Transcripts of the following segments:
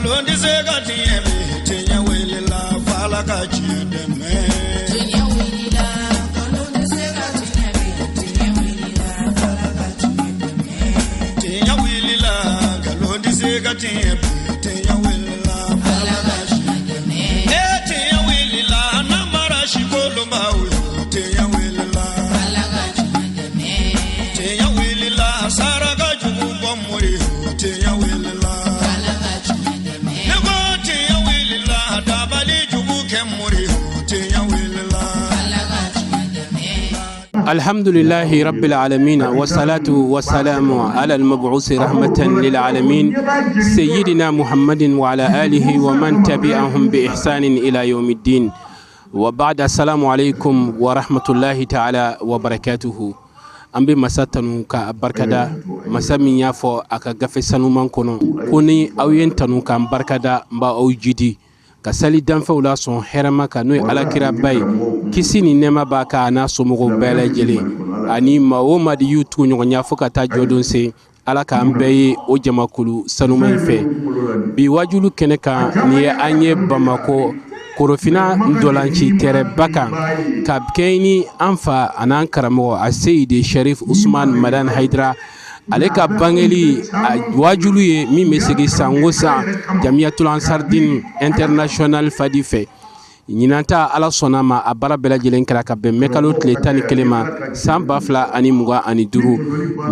Galondi segati emi tinya wilila fala kachideme. Tinya wilila galondi segati emi tinya wilila fala kachideme. Tinya wilila galondi segati emi tinya wilila fala kachideme. Tinya wilila namara shikolo mawi tinya wilila fala kachideme. Tinya wilila saraka jubu bomuri tinya wilila. الحمد لله رب العالمين والصلاة والسلام على المبعوث رحمة للعالمين سيدنا محمد وعلى آله ومن تبعهم بإحسان إلى يوم الدين وبعد السلام عليكم ورحمة الله تعالى وبركاته ambe masatanu ka barkada masami yafo aka gafe sanu man kono koni awyentanu ka barkada mba awjidi ka sali danfa la son herama ka no alakira bay kisini nema ba ka na somogo bele jele ani mawo madi yutu nyonya foka ta jodon se alaka ambe o jamakulu sanu man fe bi wajulu keneka ni anye bamako korofina ndolanci tere baka ka keni anfa anan karamo a Seydi Sharif Usman Madan Haidara aleka bangeli wajulu ye mi mesegi sangosa Jamiatul Ansardin International Fadife nyinanta ala sonama a bara bela jelen kala ka be mekalo tle tani kelema samba fla ani muga ani duru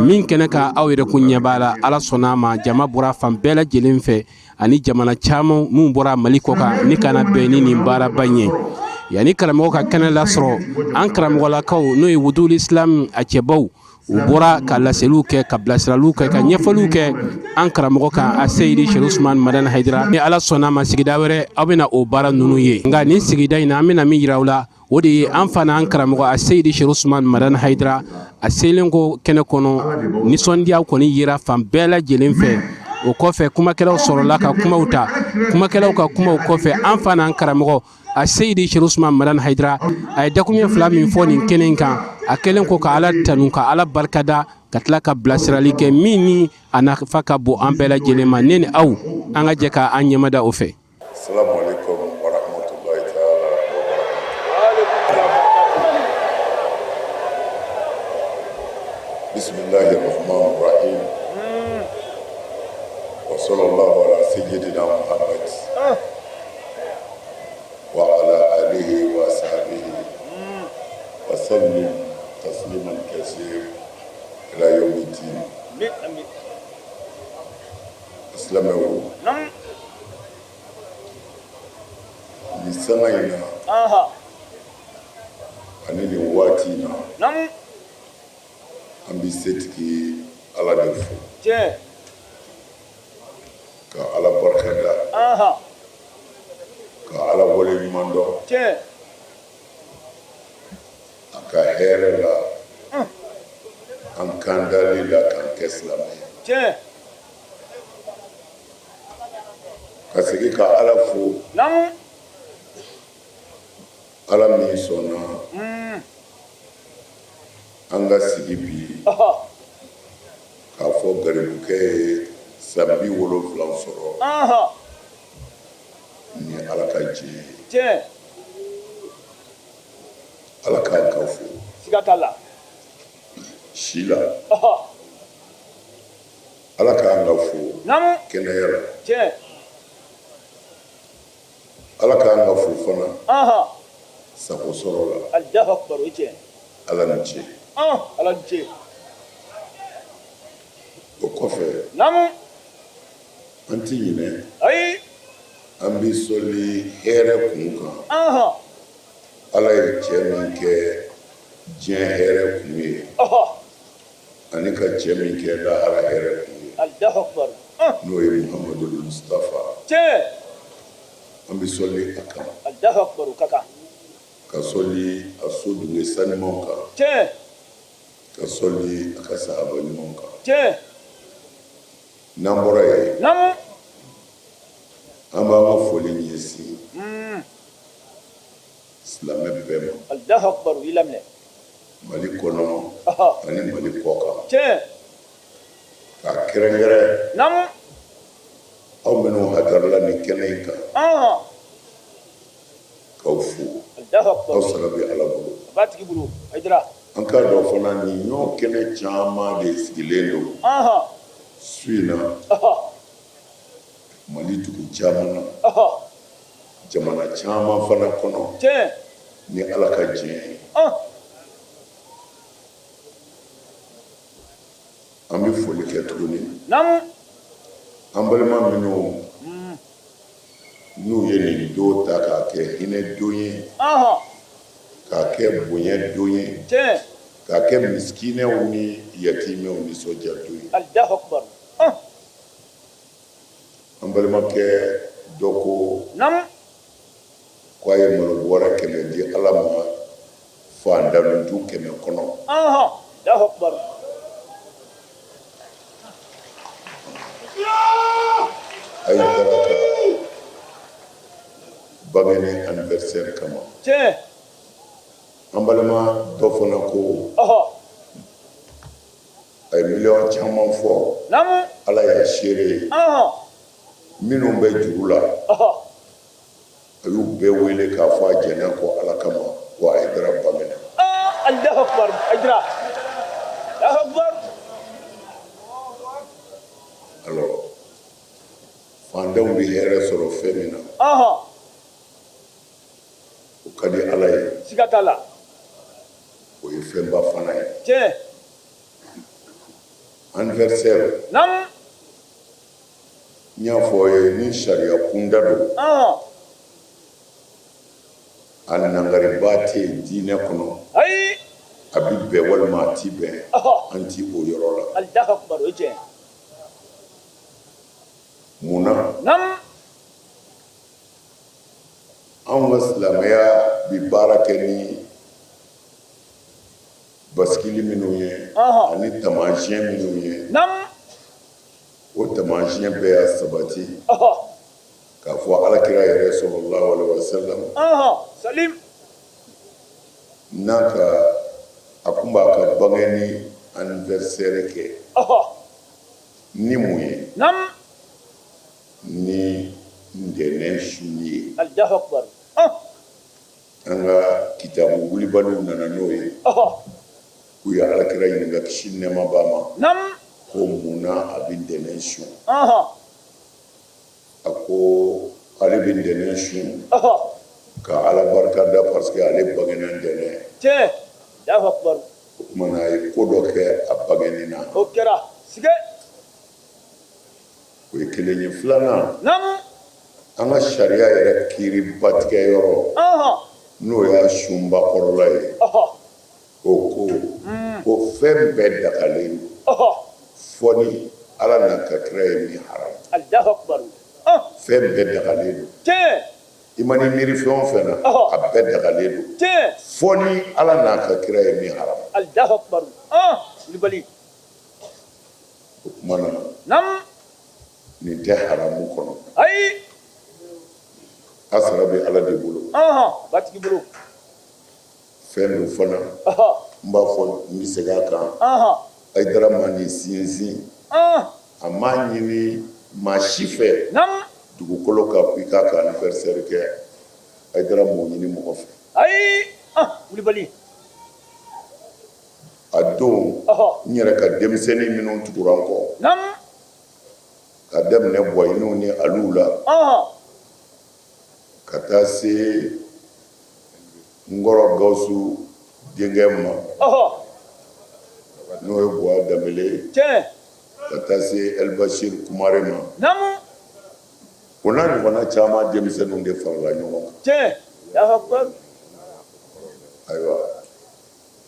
min keneka awire kunya bala ala sonama jama bura fam bela jelen fe ani jamana chamo mun bora maliko ka ni kana be ni bara banye yani karamo ka kana la soro an karamo la kaw no wudul islam a cebaw ubora ka la seluke ka blasraluke ka nyefaluke an karamo ka a Seydi Sharif Usman Madan Haidara ni ala sonama sigida were abina o bara nunu ye nga ni sigida ina amina mi yirawla wodi an fana an karamo a Seydi Sharif Usman Madan Haidara a selengo kene kono ni sondia ko ni yira fam bela jelen fe o kofe kuma kelaw sorola ka kuma uta kuma kelaw ka kuma o kofe an fana an karamo a Seydi Sharif Usman Madan Haidara ay dakumye fla min foni kenen kan a kelen ko ka ala tanu ka ala barkada katla ka blasrali ke mini ana faka bo an bela jelema nene aw an ga je ka an yemada o fe. Assalamu alaikum wa rahmatullahi ta'ala wa barakatuh. Bismillahir rahmanir rahim. Wa sallallahu ala sayyidina Muhammad wa ala alihi wa sahbihi wa sallim tasliman kaseer ila yawmiddin. Islamu ni sanaina ani ni wati na ambi setki ala defo ka ala barkada ka ala wole mando aka here la an kandali la kan keslame ka sigi ka ala fo ala mi sona anga sigi bi ka fo garibuke sabi wolo flan soro ni ala ka je ala ka fo sigatala shila ala ka anga fo kenayara ala ka anga fo fana sako soro la Allahu akbar ije ala nche ala nche o kofe anti yine ay ambi soli here kunka ala ye min ke jien here kunye ani ka min ke da ala here kunye Allahu akbar no ye Muhammadul Mustafa ambi soli akama Allahu akbar kaka ka soli asudu ne sanimonka ka soli akasa abanimonka nambora ye amba ma foli nyesi islamé bema Allahu akbar ilamne mali kono ani mali koka ka kerengere aw menu hadarla kɛnɛ in kan k'aw fo Allahu akbar. aw sara bɛ ala bolo A b'a tigi bolo Hayidara. an k'a dɔn fana nin ɲɔ kɛnɛ caman de sigilen don su in na mali dugu caman na jamana caman fana kɔnɔ Tiɲɛ. ni ala ka diɲɛ ye an bɛ foli kɛ tuguni Namu. an balima minnu n'u ye nin don ta k'a kɛ hinɛ don ye k'a kɛ bonya don ye Tiɲɛ. k'a kɛ misikinɛw ni yatimɛw nisɔndiya don ye Allahu akbar. an balimakɛ dɔ ko Namu. k'a ye malo bɔrɛ 100 di ala ma fandanutu 100 kɔnɔ Allahu akbar. a ye taara ka bangeni anniversaire kama Tiɲɛ. an balima dɔ fana ko a ye miliyɔn caman fɔ Namu. ala y'a seere ye minnu bɛ juru la a y'u bɛɛ wele k'a fɔ a jɛnɛ kɔ ala kama wa a ye dara bangena Allahu akbar. Hayidara. Allahu akbar. alors fandenw bɛ hɛrɛ sɔrɔ fɛn min na o ka di ala ye Siga t'a la. o ye fɛnba fana ye Tiɲɛ. anniversaire Namu. n y'a fɔ aw ye ni sariya kunda don a nangariba tɛ diinɛ kɔnɔ Ayi. a bi bɛn walima a ti bɛn an ti o yɔrɔ la Allahu akbar. O ye tiɲɛ. mun na Namu. anw ka silamɛya bi baara kɛ ni basikili minnu ye ani taamasiyɛn minnu ye Namu. o taamasiyɛn bɛɛ y'a sabati k'a fɔ alakira yɛrɛ sɔlɔlahu alaihi wasallam Salim. n'a ka a kun b'a ka bangeni anniversaire kɛ ni mun ye Namu. ni ntɛnɛn su ye Allahu akbar. an ka kitabu wulibaliw nana n'o ye k'u ye alakira ɲininka kisi nɛɛma b'a ma Namu. ko mun na a bɛ ntɛnɛn su a ko ale bɛ ntɛnɛn su ka ala barika da parce que ale bangena ntɛnɛn Tiɲɛ. Allahu akbar. o kumana a ye ko dɔ kɛ a bangeni na O kɛra. Sige. o ye kelen ye filanan Namu. an ka sariya yɛrɛ kiiri batigɛ yɔrɔ n'o y'a sunba kɔrɔla ye o ko fɛn bɛɛ dagalen fɔ ni ala n'a ka kira ye min haram Allahu akbar. fɛn bɛɛ dagalen don Tiɲɛ. i ma ni miiri fɛn o fɛn na a bɛɛ dagalen don Tiɲɛ. fɔ ni ala n'a ka kira ye min haram Allahu akbar. Kulibali. o kumana Namu. nin tɛ haramu kɔnɔ Ayi. a sara bɛ ala de bolo Ba tigi bolo. fɛn dɔ fana n b'a fɔ n bɛ segin a kan Hayidara ma nin sinsin a m'a ɲini maa si fɛ Namu. dugukolo ka i k'a ka anniversaire kɛ Hayidara m'o ɲini mɔgɔ fɛ Ayi. Kulibali. a don n yɛrɛ ka denmisɛnnin minnu tugura n kɔ Namu. ka daminɛ bɔyiniw ni aliw la ka taa se nkɔrɔ gawusu denkɛ ma n'o ye buwa danbele Tiɲɛ. ka taa se elbashir kumare ma Namu. o n'a ɲɔgɔnna caman denmisɛnninw de farala ɲɔgɔn kan Tiɲɛ. Allahu akbar. ayiwa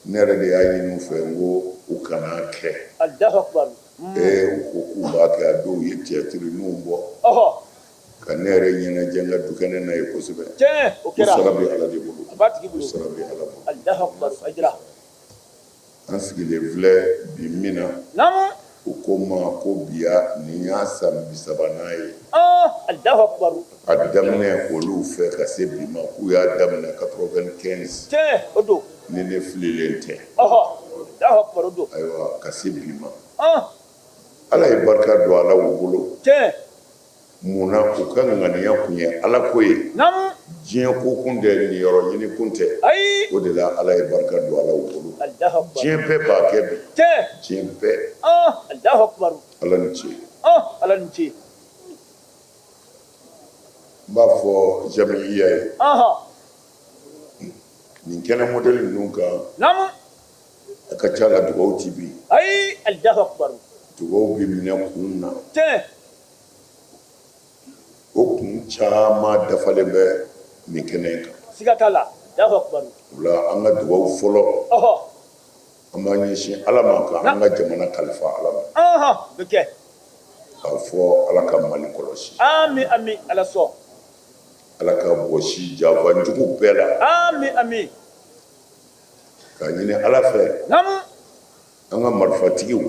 ne yɛrɛ de y'a ɲini u fɛ n ko u kana kɛ Allahu akbar. u ko k'u b'a kɛ a dɔw ye cɛtirininw bɔ ka ne yɛrɛ ɲɛnajɛ n ka dukɛnɛ na ye kosɛbɛ Tiɲɛ. O o kɛra. sara bɛ ala de bolo Ba tigi o bolo. sara bɛ ala bolo Allahu akbar. Hayidara. an sigilen filɛ bi min na Namu. u ko n ma ko biya nin y'a san 30nan ye Allahu akbar. a daminɛ olu fɛ ka se bi ma k'u y'a daminɛ 95 Tiɲɛ. O don. ni ne fililen tɛ Allahu akbar. O don. ayiwa ka se bi ma ala ye barika don ala u bolo Tiɲɛ. munna u ka ŋaniya kun ye ala ko ye Nam. diɲɛ ko kun tɛ nin yɔrɔ ɲini kun tɛ Ayi. o de la ala ye barika don ala bolo Allahu Akbar. diɲɛ bɛɛ b'a kɛ bi Cɛ. diɲɛ bɛɛ Allahu Akbar. ala ni ce Ala ni ce. n b'a fɔ jamiya ye nin kɛnɛ mɔdɛli ninnu kan Nam. a ka ca la dugawu ti bi Ayi. Allahu Akbar. dugawu bi minɛ kun na Cɛ. o kun caman dafalen bɛ nin kɛnɛ in kan Siga t'a la. Allahu Akbar. o la an ka dugawu fɔlɔ an b'a ɲɛsin ala ma ka an ka jamana kalifa ala ma Bɛ kɛ. k'a fɔ ala ka mali kɔlɔsi Ami. Ala sɔn. ala ka bɔsi janfanjugu bɛɛ la Ami. k'a ɲini ala fɛ Nam. an ka marifatigiw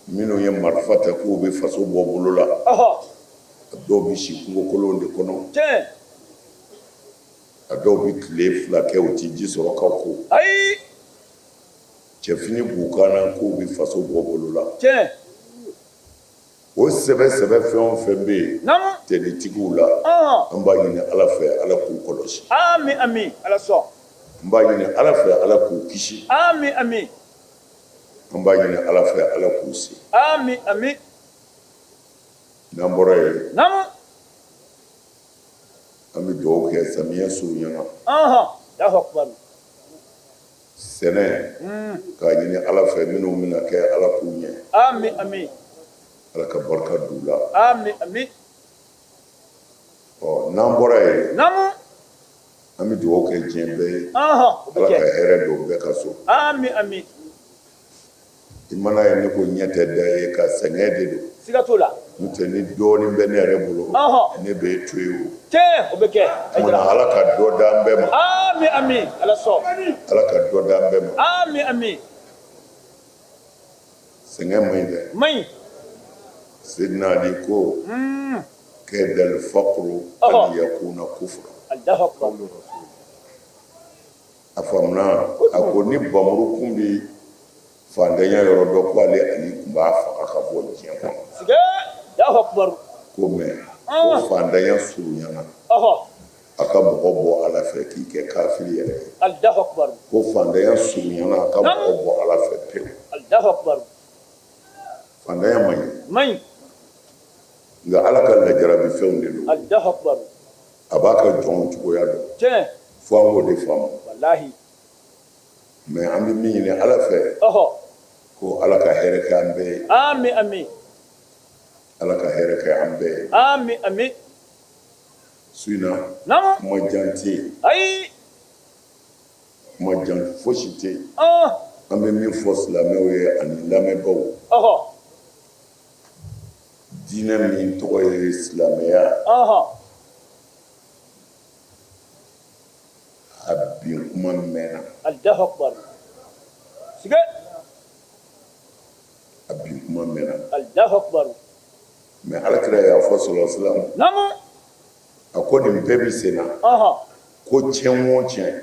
minnu ye marifa ta k'u bɛ faso bɔ bolo la a dɔw bɛ si kungo kolon de kɔnɔ Cɛ. a dɔw bɛ tile fila kɛ u ti ji sɔrɔ ka ko Ayi. cɛfini b'u kan na k'u bɛ faso bɔ bolo la Cɛ. o sɛbɛ fɛn o fɛn bɛ yen Nam. tɛnɛtigiw la an b'a ɲini ala fɛ ala k'u kɔlɔsi Ami. Ala sɔn. n b'a ɲini ala fɛ ala k'u kisi Ami. an b'a ɲini ala fɛ ala k'u se Ami. n'an bɔra yen Nam. an bɛ dugawu kɛ samiyɛ surunyana Allahu Akbar. sɛnɛ k'a ɲini ala fɛ minnu bɛna kɛ ala k'u ɲɛ Ami. ala ka barika d'u la Ami. n'an bɔra yen Nam. an bɛ dugawu kɛ diɲɛ bɛɛ ye Bɛ ala ka kɛ. hɛrɛ don bɛɛ ka so Ami. i mana ye ne ko ɲɛ tɛ da ye ka sɛgɛn de don Siga t'o la. n'o tɛ ni dɔɔnin bɛ ne yɛrɛ bolo ne bɛ to ye o Cɛ. O bɛ kɛ. kumana ala ka dɔ d'an bɛɛ ma Ami. Ala sɔn. ala ka dɔ d'an bɛɛ ma Ami. sɛgɛn man ɲi dɛ Maɲi. sidina ali ko kɛdal fakuru an yakuna kufra Allahu Akbar. a faamuna a ko ni bamuru kun bi fantanya yɔrɔ dɔ ko ale ali kun b'a faga ka bɔ diɲɛ kɔnɔ Siga. Allahu Akbar. ko mɛ ko fantanya surunyana a ka mɔgɔ bɔ ala fɛ k'i kɛ kafiri yɛrɛ ye Allahu Akbar. ko fantanya surunyana a ka mɔgɔ bɔ ala fɛ pewu Allahu Akbar. fantanya man ɲi Maɲi. nka ala ka lajarabi fɛnw de don Allahu Akbar. a b'a ka jɔnw cogoya dɔn Cɛ. fo an k'o de faamu Wallahi. mɛ an bɛ min ɲini ala fɛ ko ala ka hɛrɛ kɛ an bɛɛ ye Ami. ala ka hɛrɛ kɛ an bɛɛ ye Ami. su in na Nam. kuma jan tɛ yen Ayi. kuma jan fosi tɛ yen an bɛ min fɔ silamɛw ye ani lamɛnbaw diinɛ min tɔgɔ ye silamɛya a bin kuma mɛnna Allahu Akbar. Siga. a bin kuma mɛnna Allahu Akbar. mɛ alakira y'a fɔ sɔlɔ silamu Nam. a ko nin bɛɛ bi sen na ko tiɲɛ o tiɲɛ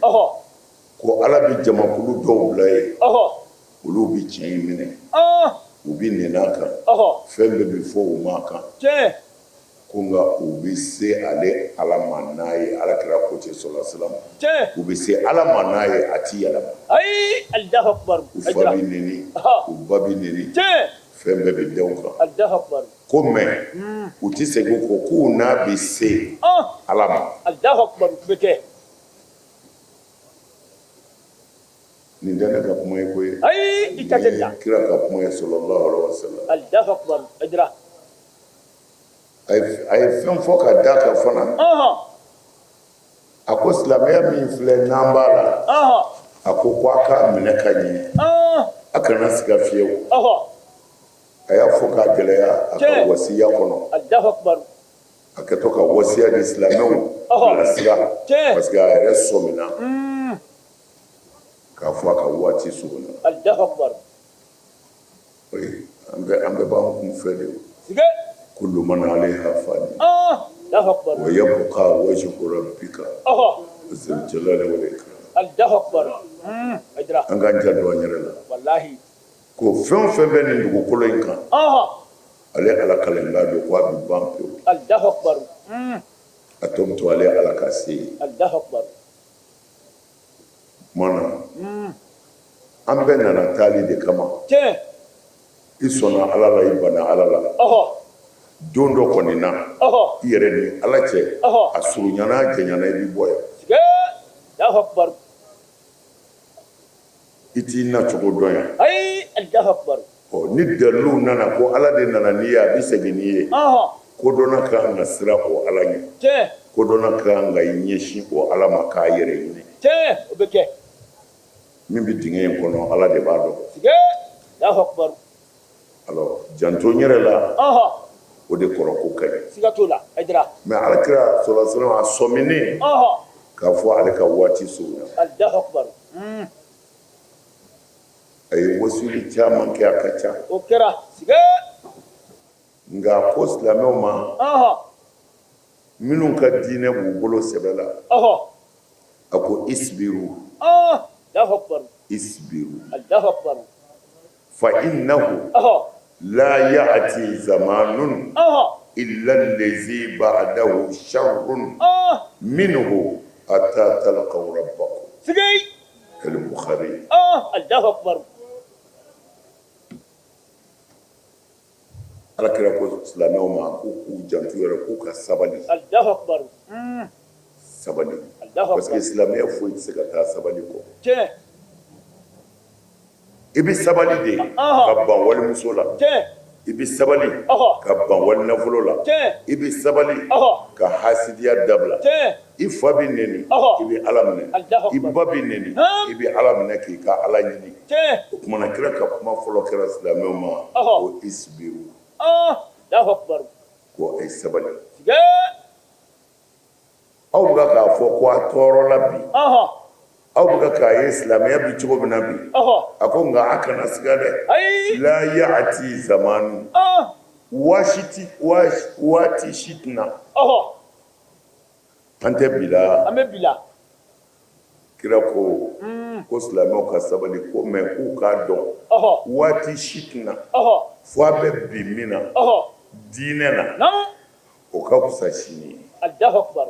ko ala bi jamakulu dɔw bila ye olu bi tiɲɛ in minɛ u bi nɛnɛ a kan fɛn bɛɛ bi fɔ u ma kan Cɛ. ko nka u bi se ale ala ma n'a ye alakira ko ten sɔlɔ silamu Cɛ. u bi se ala ma n'a ye a ti yɛlɛma Ayi. Allahu Akbar. u fa bi neni u ba bi neni Cɛ. fɛn bɛɛ bi denw kan Allahu Akbar. ko mɛ u ti segin kɔ k'u n'a bi se ala ma Allahu Akbar. Bɛ kɛ. nin tɛ ne ka kuma ye koyi Ayi. I ka nin kɛ ye ta. kira ka kuma ye sɔlɔlɔhu alaihi wasallam Allahu Akbar. Ajira. a ye fɛn fɔ ka da kan fana a ko silamɛya min filɛ n'an b'a la a ko a ka minɛ ka ɲɛ a kana siga fiyewu a y'a fɔ k'a gɛlɛya a ka wasiya kɔnɔ Allahu Akbar. a kɛ to ka wasiya di silamɛw bilasira parce que a yɛrɛ sɔmina k'a fɔ a ka waati surunya Allahu Akbar. an bɛɛ b'an kun fɛ de Siga. kullu man alayha fani Allahu Akbar. wa yabqa wajhu rabbika zul jalali wal ikram Allahu Akbar. Ajira. an k'an janto an yɛrɛ la Wallahi. ko fɛn o fɛn bɛ nin dugukolo in kan ale ala kalenga do ko abi banko Allahu akbar. atom to ale ala kasi Allahu akbar. mana ambe nana tali de kama Tiens. isona ala la ibana ala la don dɔ kɔni na i yɛrɛ ni ala cɛ a surunyana jɛnyana i bi bɔ yan Sige. Allahu akbar. i t'i na cogo dɔn yan Ay, Allahu akbar. ni daliluw nana ko ala de nana n'i ye a bi segin n'i ye ko dɔnna kan ka sira o ala ɲɛ Tiens. ko dɔnna kan ka i ɲɛsin o ala ma k'a yɛrɛ ɲini Tiens. O bɛ kɛ. min bi dingɛ in kɔnɔ ala de b'a dɔn Sige. Allahu akbar. alors janto n yɛrɛ la o de kɔrɔ ko ka ɲi Siga t'o la. Aydara. mais alakira sɔrɔsɔrɔ a sɔminen k'a fɔ ale ka waati surunya Allahu akbar. a ye wasuli caman kɛ a ka ca O kɛra. Sige. nka ko silamɛw ma minnu ka diinɛ b'u bolo sɛbɛ la a ko isbiru Allahu akbar. isbiru Allahu akbar. fa innahu la ya'ti zamanun illa allazi ba'dahu sharrun minhu hatta talqaw rabbakum Sige. al-Bukhari Allahu akbar. alakira ko silamɛw ma ko k'u jantu yɛrɛ k'u ka sabali Allahu akbar. sabali Allahu parce que akbar. silamɛya foyi tɛ se ka taa sabali kɔ Tiens. i bi sabali de ka ban walimuso la Tiens. i bi sabali ka ban wali nafolo la Tiens. i bi sabali ka hasidiya dabila Tiens. i fa bi neni i bi ala minɛ i ba bi neni i bi ala minɛ k'i ka ala ɲini Tiens. o kumana kira ka kuma fɔlɔ kɛra silamɛw ma ko isbiru Allahu akbar. ko a ye sabali Sige. aw bɛ k'a fɔ ko a tɔɔrɔla bi aw bɛ k'a ye silamɛya bi cogo min na bi a ko nka a kana siga dɛ Ay. la ya'ti zamanu waati si tɛna an tɛ bi la An bɛ bi la. kira ko silamɛw ka sabali ko mɛ k'u k'a dɔn waati si tɛna fo a bɛ bi min na diinɛ na Naam. o ka fisa sini ye Allahu akbar.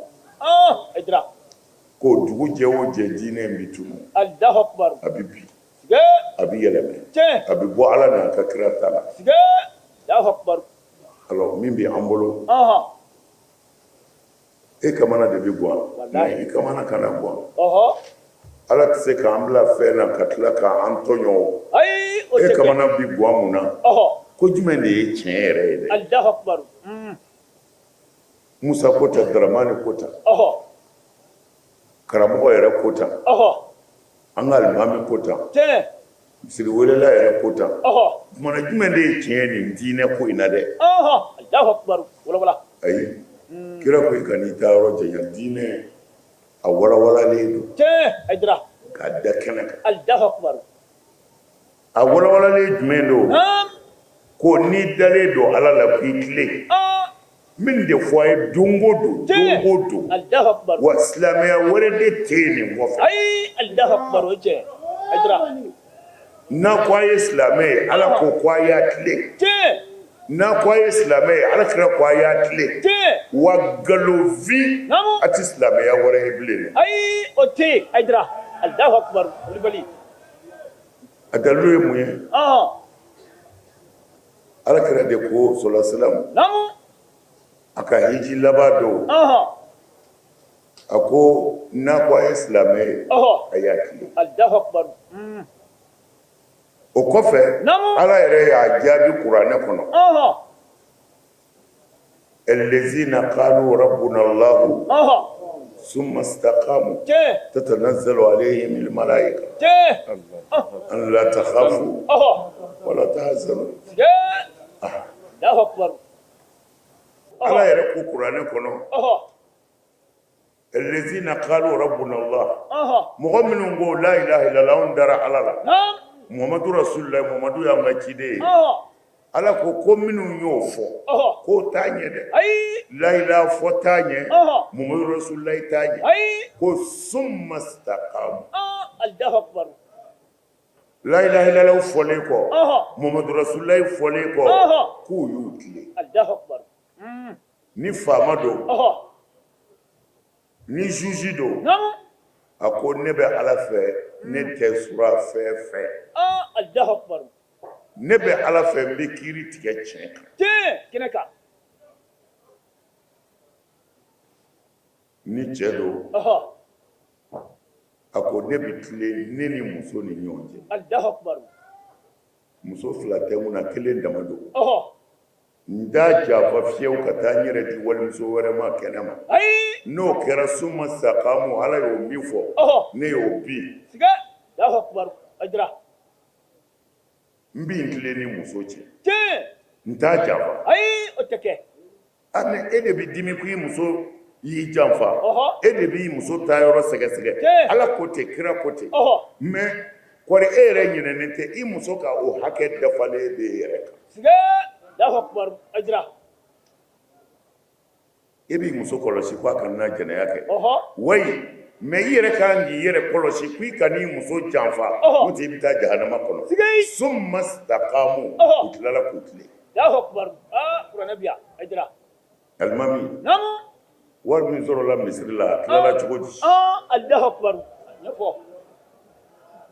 Aydara. ko dugu jɛ o jɛ diinɛ in bi tunu Allahu akbar. a bi bi Sige. a bi yɛlɛmɛ Tiens. a bi bɔ ala n'a ka kira ta la Sige. Allahu akbar. alors min bɛ an bolo e kamana de bɛ gan Wallahi. i kamana kana gan ala tɛ se k'an bila fɛn na ka tila k'an tɔɲɔ o Ay. O e tɛ kɛ. kamana bi gan mun na ko jumɛn de ye tiɲɛ yɛrɛ ye dɛ Allahu akbar. musa ko ta daramani ko ta karamɔgɔ yɛrɛ ko ta an ka alimami ko ta Tiens. misiriwelela yɛrɛ ko ta kumana jumɛn de ye tiɲɛ nin diinɛ ko in na dɛ Allahu akbar. Wala wala. ayi kira ko i ka n'i ta yɔrɔ janya diinɛ a walawalalen don Tiens. Aydara. k'a da kɛnɛ kan Allahu akbar. a walawalalen jumɛn don Naam. ko n'i dalen don ala la k'i tile min de fɔ a ye don o don don o don Allahu akbar. wa silamɛya wɛrɛ de tɛ yen nin kɔfɛ Ay. Allahu akbar. O cɛ. Aydara. n'a ko a ye silamɛ ye ala ko a y'a tile Tiens. n'a ko a ye silamɛ ye ala kira ko a y'a tile Tiens. wa nkalonfin Naam. a tɛ silamɛya wɛrɛ ye bilen dɛ Ay. O tɛ. Aydara. Allahu akbar. Kulibali. a dalilu ye mun ye ala kira de ko sɔlasilamu Naam. a ka hiji laban don a ko n'a ko a ye silamɛ ye a y'a tile Allahu akbar. o kɔfɛ Naam. ala yɛrɛ y'a jaabi kuranɛ kɔnɔ الذين قالوا ربنا الله ثم استقاموا Tiens. تتنزل عليهم الملائكة Tiens. أن لا تخافوا ولا تحزنوا Sige. Allahu akbar. ala yɛrɛ ko kuranɛ kɔnɔ الذين قالوا ربنا الله mɔgɔ minnu ko la ilaha illallah anw dara ala la Naam. muhamadu rasulullah muhamadu y'an ka ciden ye ala ko minnu y'o fɔ k'o t'a ɲɛ dɛ Ay. la ilaha fɔ t'a ɲɛ muhamadu rasulullah t'a ɲɛ Ay. ko summa istaqamu Allahu akbar. la ilaha illallah fɔlen kɔ Muhammadu Rasulullahi fɔlen kɔ k'u y'u tile Allahu akbar ni faama don ni juge don a ko ne bɛ Ala fɛ ne tɛ sura fɛn fɛn Allahu akbar ne bɛ Ala fɛ n bɛ kiiri tigɛ tiɲɛ kan kɛnɛ kan ni cɛ don a ko ne bɛ tile ne ni muso ni ɲɔgɔn cɛ Allahu akbar muso fila tɛ mun na kelen dama don n t'a janfa fiyewu ka taa n yɛrɛ di walimuso wɛrɛ ma kɛnɛ ma n'o kɛra suma sakamu Ala y'o min fɔ ne y'o bin Allahu akbar ajra n b'i tile ni muso cɛ n t'a janfa o tɛ kɛ ani e de bɛ dimi ko i muso y'i janfa e de b'i muso ta yɔrɔ sɛgɛsɛgɛ Ala ko ten kira ko ten mais kɔri e yɛrɛ ɲinɛnen tɛ i muso ka o hakɛ dafalen de yɛrɛ kan Allahu akbar ajra e b'i muso kɔlɔsi ko a kana na jɛnɛya kɛ wayi mais i yɛrɛ kan k'i yɛrɛ kɔlɔsi ko i kana i muso janfa n'o tɛ i bɛ taa jahanama kɔnɔ summa staqamu u tilala k'u tile Allahu akbar kuranɛ bi yan ajra alimami wari min sɔrɔla misiri la a tilala cogo di Allahu akbar ɲɛfɔ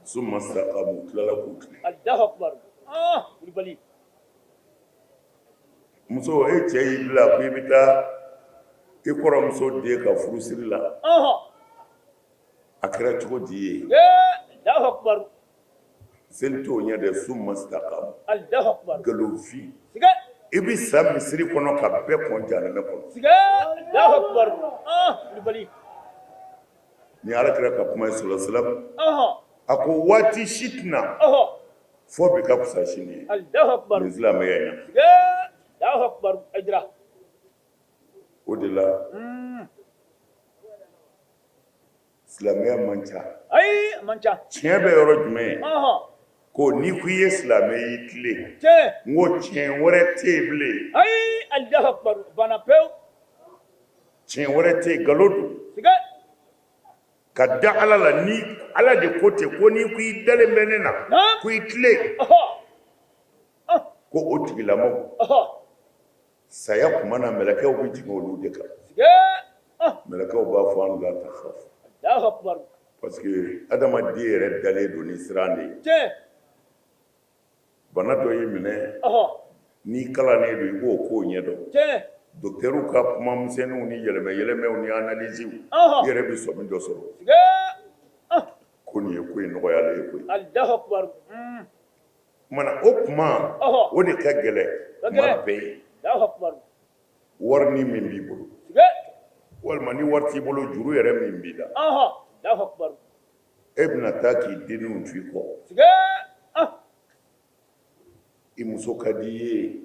summa staqamu u tilala k'u tile Allahu akbar Kulibali muso e cɛ y'i bila ko i bɛ taa i kɔrɔmuso den ka furusiri la a kɛra cogo di ye Allahu akbar seli t'o ɲɛ dɛ summa staqamu Allahu akbar nkalonfin i bɛ sa misiri kɔnɔ ka bɛɛ kɔn jahanamɛ kɔnɔ Allahu akbar Kulibali ni Alakira ka kuma ye sallallahu alaihi wasallam a ko waati si tɛna fɔ bi ka fisa sini ye Allahu akbar nin silamɛya in na Allahu akbar ajra o de la silamɛya man ca man ca tiɲɛ bɛ yɔrɔ jumɛn ko ni ko i ye silamɛ y'i tile n ko tiɲɛ wɛrɛ tɛ yen bilen Allahu akbar bana pewu tiɲɛ wɛrɛ tɛ yen nkalon don ka da Ala la ni Ala de ko ten ko ni ko i dalen bɛ ne na ko i tile ko o tigilamɔgɔ saya kuma na mɛlɛkɛw bɛ jigin olu de kan mɛlɛkɛw b'a fɔ an la takhafu Allahu akbar parce que adamaden yɛrɛ dalen don ni siran de ye bana dɔ y'i minɛ n'i kalannen don i b'o kow ɲɛdɔn docteurw ka kuma misɛnninw ni yɛlɛmɛ yɛlɛmɛw ni analysew i yɛrɛ bɛ sɔmi dɔ sɔrɔ ko nin ye ko in nɔgɔyalen ye koyi Allahu akbar mana o kuma o de ka gɛlɛn kuma bɛɛ ye Allahu akbar wari ni min b'i bolo walima ni wari t'i bolo juru yɛrɛ min b'i la Allahu akbar e bɛna taa k'i denninw to i kɔ i muso ka di i ye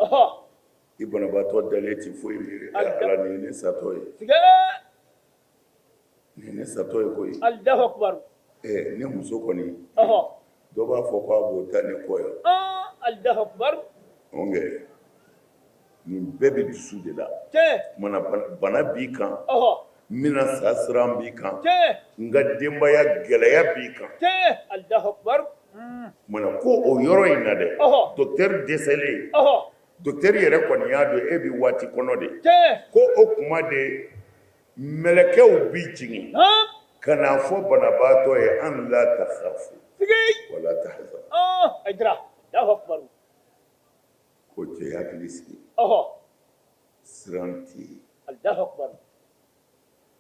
i banabaatɔ dalen tɛ foyi miiri Ala nin ye ne satɔ ye nin ye ne satɔ ye koyi Allahu akbar ne muso kɔni dɔ b'a fɔ ko a b'o ta ne kɔ yan Allahu akbar nin bɛɛ bɛ dusu de la mana bana b'i kan n bɛna sa siran b'i kan n ka denbaya gɛlɛya b'i kan Allahu akbar mana ko o yɔrɔ in na dɛ docteur dɛsɛlen docteur yɛrɛ kɔni y'a dɔn e bɛ waati kɔnɔ de ko o kuma de mɛlɛkɛw bi jigin ka n'a fɔ banabaatɔ ye an la takhafu wala tahzan ajra Allahu akbar ko cɛ hakili sigi siran tɛ yen Allahu akbar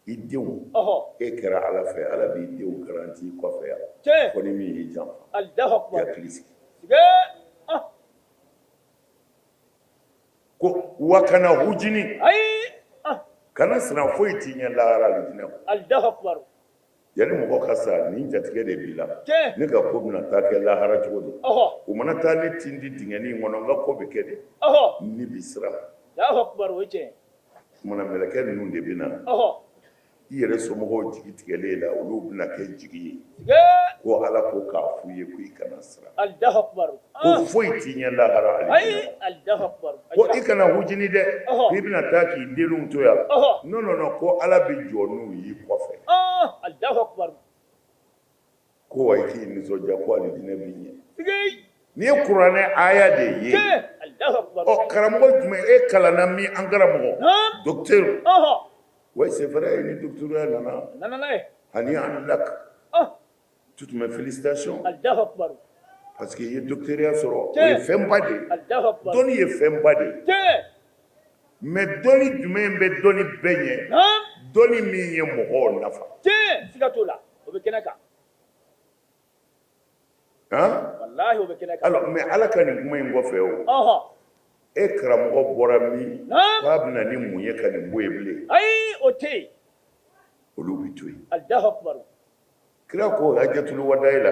i denw e kɛra Ala fɛ Ala b'i denw garanti i kɔfɛ yan fɔ ni min y'i janfa Allahu akbar i hakili sigi ko wa kana hujini kana siran foyi t'i ɲɛ lahara alijinɛ kɔ Allahu akbar yanni mɔgɔ ka sa nin jatigɛ de b'i la ne ka ko bɛna taa kɛ lahara cogo di u mana taa ne tin di dingɛnin in kɔnɔ n ka ko bɛ kɛ de ni bi siran Allahu akbar o ye tiɲɛ kumana mɛlɛkɛ ninnu de bɛ na i yɛrɛ somɔgɔw jigi tigɛlen la olu bɛna kɛ jigi ye ko Ala ko k'a f'u ye ko i kana siran Allahu akbar ko foyi t'i ɲɛ lahara alijinɛ Allahu akbar ko i kana hujini dɛ ko i bɛna taa k'i denw to yan non ko Ala bɛ jɔ n'u y'i kɔfɛ Allahu akbar ko wa k'i nisɔndiya ko alijinɛ b'i ɲɛ Sigi. n'i ye kuranɛ aya de ye Allahu akbar. karamɔgɔ jumɛn e kalanna min an karamɔgɔ docteur Aha. ouais c'est vrai ni docteur nana Nanana. ani an lak toutes mes félicitations Allahu akbar. parce que ye docteur sɔrɔ o ye fɛnba de ye Allahu akbar. dɔnni ye fɛnba de ye mais dɔnni jumɛn bɛ dɔnni bɛɛ ɲɛ dɔnni min ye mɔgɔw nafa Siga t'o la. O bɛ kɛnɛ kan. Wallahi o bɛ kɛnɛ kan. alors mais ala ka nin kuma in kɔfɛ o e karamɔgɔ bɔra min k'a bɛna ni mun ye ka nin bɔ yen bilen Ayi o tɛ yen. olu bɛ to yen Allahu akbar. kira ko hajjatul wada'i la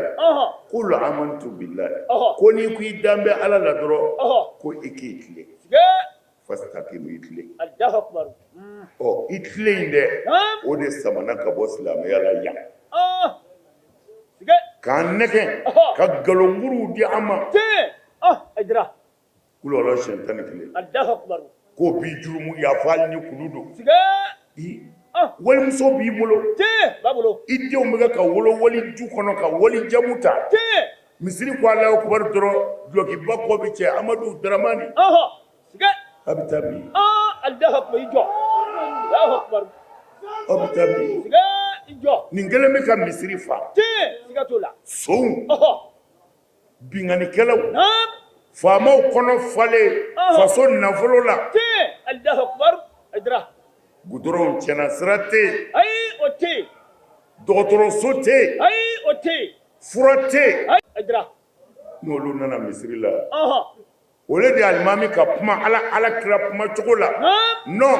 qul amantu billahi ko n'i ko i dan bɛ ala la dɔrɔn ko i k'i tile fastaqim i tile Allahu akbar. i tile in dɛ o de samana ka bɔ silamɛya la yan k'an nɛgɛ ka nkalonburuw di an ma Aydara. kulɔlɔ siyɛn 11 Allahu akbar. k'o b'i jurumu yafa ni kulu don walimuso b'i bolo B'a bolo. i denw bɛ ka wolo wali ju kɔnɔ ka wali jamu ta misiri ko Alahu akibaru dɔrɔn dulokiba kɔ bɛ cɛ Amadu Daramani a bɛ taa bi Allahu akbar i jɔ. Allahu akbar. a bɛ taa bi I jɔ. nin kelen bɛ ka misiri fa Siga t'o la. sow binganikɛlaw faamaw kɔnɔ falen faso nafolo la Allahu akbar. Aydara. gudɔrɔnw tiɲɛna sira tɛ yen Ayi o tɛ yen. dɔgɔtɔrɔso tɛ yen Ayi o tɛ yen. fura tɛ yen Aydara. n'olu nana misiri la o le de alimami ka kuma ala kira kuma cogo la non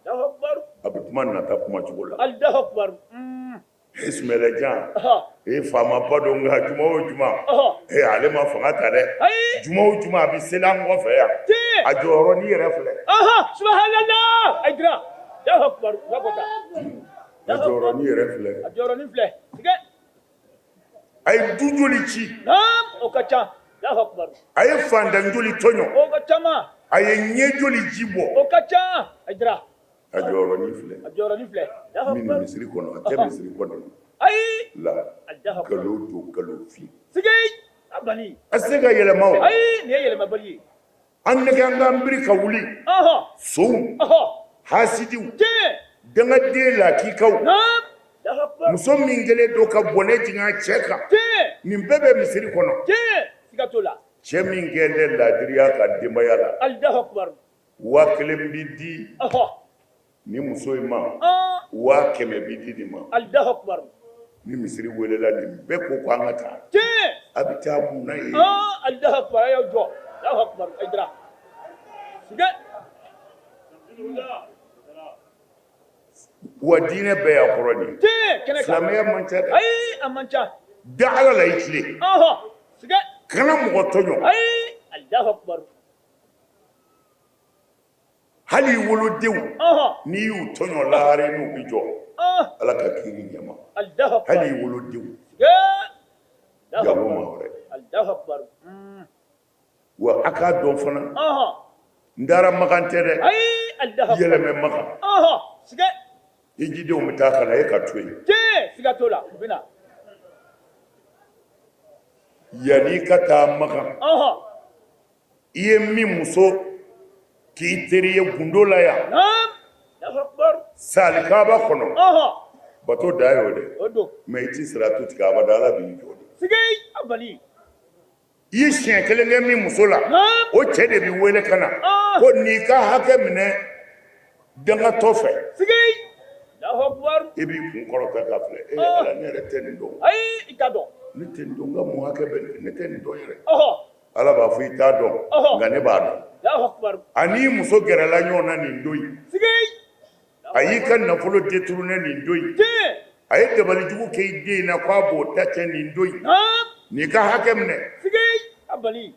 Allahu akbar. a bɛ kuma nata kuma cogo la Allahu akbar. Ismaila e faamaba dɔ nka juma o juma ale ma fanga ta dɛ juma o juma a bɛ seli an kɔfɛ yan a jɔyɔrɔ n'i yɛrɛ filɛ subhanallah Aydara. Allahu akbar. a jɔyɔrɔ n'i yɛrɛ filɛ A jɔyɔrɔnin filɛ. a ye du joli ci O ka ca. Allahu akbar. a ye fantan joli tɔɲɔ O ka ca ma. a ye ɲɛ joli ji bɔ O ka ca. Aydara. a jɔyɔrɔ n'i filɛ A jɔyɔrɔnin filɛ. min ni misiri kɔnɔ a tɛ misiri kɔnɔ Ayi. la Allahu akbar. nkalon don nkalon fin Sigi. A bani. a tɛ se ka yɛlɛma o Ayi nin ye yɛlɛmabali ye. an nɛgɛ an k'an biri ka wuli sow hasidiw dangaden lakikaw Allahu akbar. muso min kɛlen don ka bɔnɛ jigin a cɛ kan nin bɛɛ bɛ misiri kɔnɔ Siga t'o la. cɛ min kɛlen ladiriya ka denbaya la Allahu akbar. 1000 bi di ni muso in ma 100 bi di nin ma Allahu akbar. ni misiri welela nin bɛɛ ko ko an ka taa a bɛ taa mun na ye Allahu akbar. A y'aw jɔ. Allahu akbar. Aydara. Siga. wa diinɛ bɛɛ y'a kɔrɔ de Kɛnɛ kan. silamɛya man ca dɛ Ayi a man ca. da ala la i tile Siga. kana mɔgɔ tɔɲɔ Ayi. Allahu akbar. hali i wolodenw n'i y'u tɔɲɔ lahare n'u bi jɔ ala ka kiri ɲɛma Allahu akbar. hali i wolodenw Allahu jago akbar. ma wɛrɛ Allahu akbar. wa a k'a dɔn fana Aha. n dara magan tɛ dɛ Ayi. Allahu akbar. yɛlɛmɛ magan Siga. i jidenw bɛ taa ka na e ka to yen Siga t'o la. U bɛ na. yanni i ka taa magan i ye min muso k'i teri ye gundo la yan Allahu akbar. salikaba kɔnɔ bato da y'o dɛ O don. mɛ i ti sira tu tigɛ abada ala b'i jɔ de Sigi. A bani. i ye siɲɛ kelen kɛ min muso la o cɛ de bɛ wele ka na ko n'i ka hakɛ minɛ dangatɔ fɛ Sigi. Allahu akbar. i b'i kun kɔrɔta ka filɛ ala ne yɛrɛ tɛ nin dɔn Ayi i ka dɔn. ne tɛ nin dɔn n ka mun hakɛ bɛ ne tɛ nin dɔn yɛrɛ Ɔhɔ. ala b'a fɔ i t'a dɔn nka ne b'a dɔn Allahu akbar. ani muso gɛrɛla ɲɔgɔn na nin don in Sigi. a y'i ka nafolo détourné nin don in a ye dabalijugu kɛ i den na k'a b'o ta cɛ nin don in n'i ka hakɛ minɛ Sigi. A bani.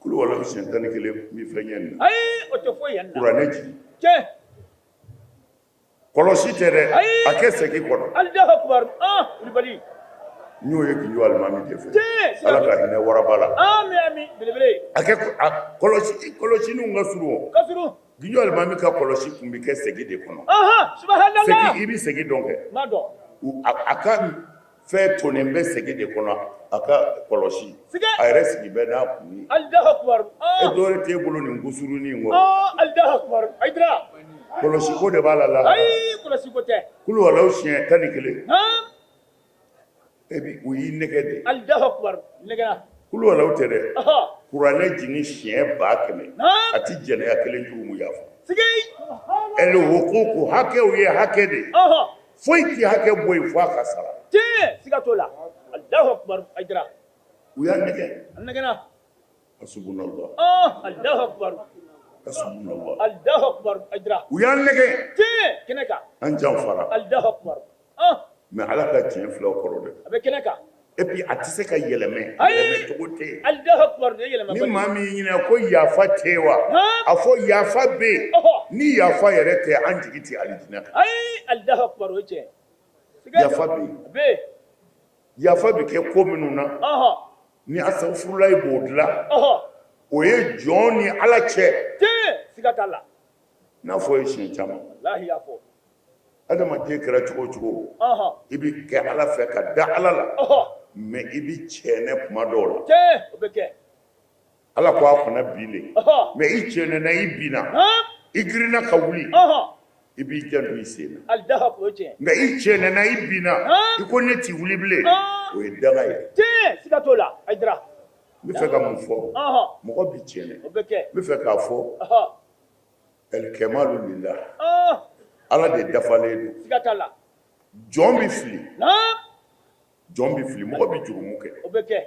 kulu wala siɲɛ 11 min fɛn ɲɛ nin na Ayi o tɛ foyi yan na. kuranɛ jigin Cɛ. kɔlɔsi tɛ dɛ a kɛ segin kɔnɔ Allahu akbar. Kulibali. n y'o ye Gindo Alimami de fɛ ala ka hinɛ waraba la Ami belebele. a kɛ kɔlɔsiniw ka surun o Kasuru. Gindo Alimami ka kɔlɔsi tun bɛ kɛ segin de kɔnɔ Subhanallah. segin i bɛ segin dɔn kɛ Ma dɔn. a ka fɛn tonen bɛ segin de kɔnɔ a ka kɔlɔsi Siga. a yɛrɛ sigi bɛ n'a kun ye Allahu akbar. e dɔwɛrɛ t'e bolo nin gusurunin in kɔ Allahu akbar. Aidra. kɔlɔsi ko de b'a la la Ai kɔlɔsi ko tɛ. kulu walaw siɲɛ 11 Naam. e bi u y'i nɛgɛ de Allahu akbar. Nɛgɛna. kulu walaw tɛ dɛ Aha. kuranɛ jigin siɲɛ 100,000 Naam. a ti jɛnɛya kelen jugumu yafa Sigi. ɛli hukuku hakɛw ye hakɛ de Aha. foyi ti hakɛ bɔ yen fo a ka sara Tiɲɛ. Siga t'o la. Allahu akbar. Aidra. u y'a nɛgɛ Nɛgɛna. hasbunallah Allahu akbar. hasbunallah Allahu akbar. Aidra. u y'an nɛgɛ Tiɲɛ. Kɛnɛ kan. an janfara Allahu akbar. mɛ ala ka tiɲɛ filaw kɔrɔ dɛ A bɛ kɛnɛ kan. et puis a tɛ se ka yɛlɛmɛ Ayi. yɛlɛmɛ cogo tɛ yen Allahu akbar. Ne yɛlɛma ni bali. maa min ɲinɛ ko yafa tɛ wa Naam. a fɔ yafa bɛ yen Ɔhɔ. ni yafa yɛrɛ tɛ an jigi tɛ alijinɛ kan Ai Allahu akbar. O ye tiɲɛ. Siga. yafa bɛ yen A bɛ. yafa bɛ kɛ ko minnu na Aha. ni asafurulayi b'o dilan Aha. o ye jɔn ni ala cɛ Tiɲɛ. Siga t'a la. n'a fɔ ye siɲɛ caman Wallahi y'a fɔ. adamaden kɛra cogo o cogo Aha. i bɛ kɛ ala fɛ ka da ala la Aha. mɛ i bɛ cɛnɛ kuma dɔw la Tiɲɛ. O bɛ kɛ. ala ko a kana bi le Aha. mɛ i cɛnɛna i binna Naam. i girinna ka wuli Aha. i b'i janto i sen na Allahu akbar. O ye tiɲɛ. nka i cɛnɛna i binna Ah. i ko ne ti wuli bilen Ah. o ye danga ye Tiɲɛ. Siga t'o la. Aidra. n bɛ fɛ ka mun fɔ Aha. mɔgɔ bi cɛnɛ O bɛ kɛ. n bɛ fɛ k'a fɔ Aha. alikɛmalu lillah Ah. ala de dafalen don Siga t'a la. jɔn bi fili Naam. jɔn bi fili mɔgɔ bi jurumu kɛ O bɛ kɛ.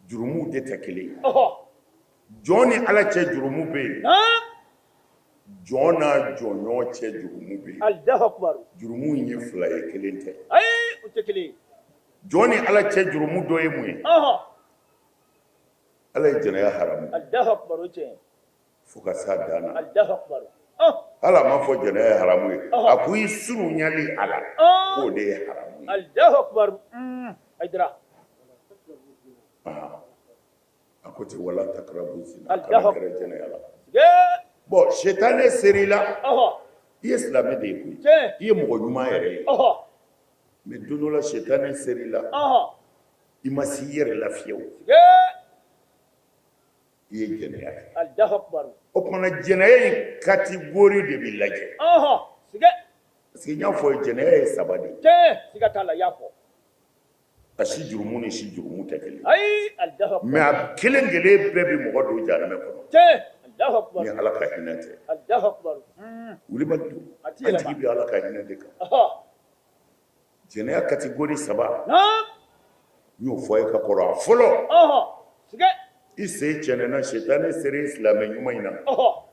jurumuw de tɛ kelen ye Aha. jɔn ni ala cɛ jurumu bɛ yen Naam. jɔn n'a jɔnɲɔgɔn cɛ jurumu bɛ yen Allahu akbar. jurumu in ye fila ye kelen tɛ Ai o tɛ kelen ye. jɔn ni ala cɛ jurumu dɔ ye mun ye Aha. ala ye jɛnɛya haramu Allahu akbar. O ye tiɲɛ. fo ka s'a dan na Allahu akbar. Ah. ala ma fɔ jɛnɛya ye haramu ye Ɔhɔ. a ko i surunyali a la Ah. k'o de ye haramu ye Allahu akbar. Aidra. a ko ten wala takarabu zina Allahu kana akbar. gɛrɛ jɛnɛya la Siga. bɔn setanɛ ser'i la Aha. i ye silamɛ de ye koyi Tiɲɛ. i ye mɔgɔ ɲuman yɛrɛ ye Aha. mɛ don dɔ la setanɛ ser'i la Aha. i ma s'i yɛrɛ la fiyewu Siga. i ye jɛnɛya kɛ Allahu akbar. o tumana jɛnɛya in kategori de bɛ lajɛ Aha. Siga. parce que n y'a fɔ jɛnɛya ye saba de ye Tiɲɛ. Siga t'a la. Y'a fɔ. a si jurumu ni si jurumu tɛ kelen ye Ai Allahu akbar. mɛ a kelen kelen bɛɛ bɛ mɔgɔ don jahanamɛ kɔnɔ Tiɲɛ. Allahu akbar. ni ala ka hinɛ tɛ Allahu akbar. wulibali don A ti an yɛlɛma. jigi bɛ ala ka hinɛ de kan Aha. jɛnɛya kategori saba Naam. n y'o fɔ e ka kɔrɔ a fɔlɔ Aha. Siga. i sen cɛnɛna setanɛ sere silamɛ ɲuman in na Aha.